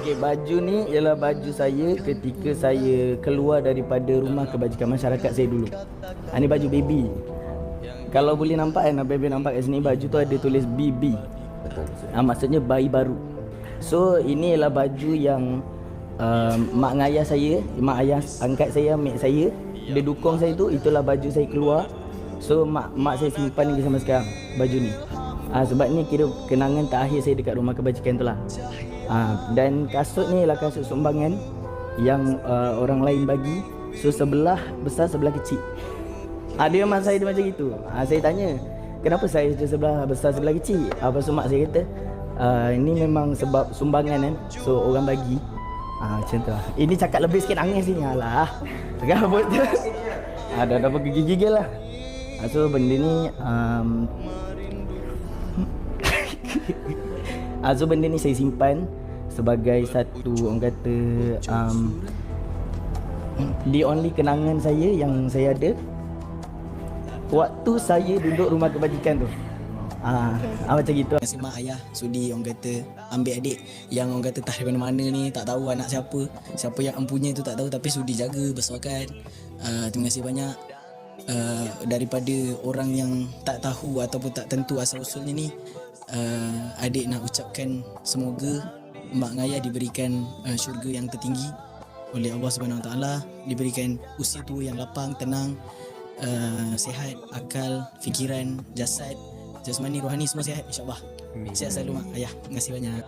Okey, baju ni ialah baju saya ketika saya keluar daripada rumah kebajikan masyarakat saya dulu. Ni baju baby. Kalau boleh nampak kan, baby nampak kat sini baju tu ada tulis BB. Maksudnya bayi baru. So ini ialah baju yang mak ayah saya, mak ayah angkat saya, mak saya, dia dukung saya tu, itulah baju saya keluar. So mak saya simpan lagi sampai sekarang baju ni. Sebab ni kira kenangan terakhir saya dekat rumah kebajikan tu lah. Dan kasut ni ialah kasut sumbangan yang orang lain bagi. So sebelah besar, sebelah kecil. Dia memang saya dia macam gitu. Saya tanya, kenapa saya sebelah besar, sebelah kecil? Lepas tu mak saya kata, ini memang sebab sumbangan kan. So orang bagi. Macam tu lah. Ini cakap lebih sikit nangis ni. Alah, gabut je. Dah bergigil-gigil lah. So benda ni so benda ni saya simpan sebagai satu, orang kata, the only kenangan saya yang saya ada waktu saya duduk rumah kebajikan tu. Macam gitu. Terima kasih mak ayah sudi orang kata ambil adik yang orang kata tak dari mana-mana ni, tak tahu anak siapa yang empunya tu tak tahu, tapi sudi jaga, besarkan. Terima kasih banyak. Daripada orang yang tak tahu ataupun tak tentu asal usulnya ni, adik nak ucapkan semoga mak ayah diberikan syurga yang tertinggi oleh Allah Subhanahu Wa Taala, diberikan usia tua yang lapang, tenang, sihat, akal, fikiran, jasad, jasmani, rohani semua sihat insya-Allah. Sihat selalu mak ayah. Terima kasih banyak.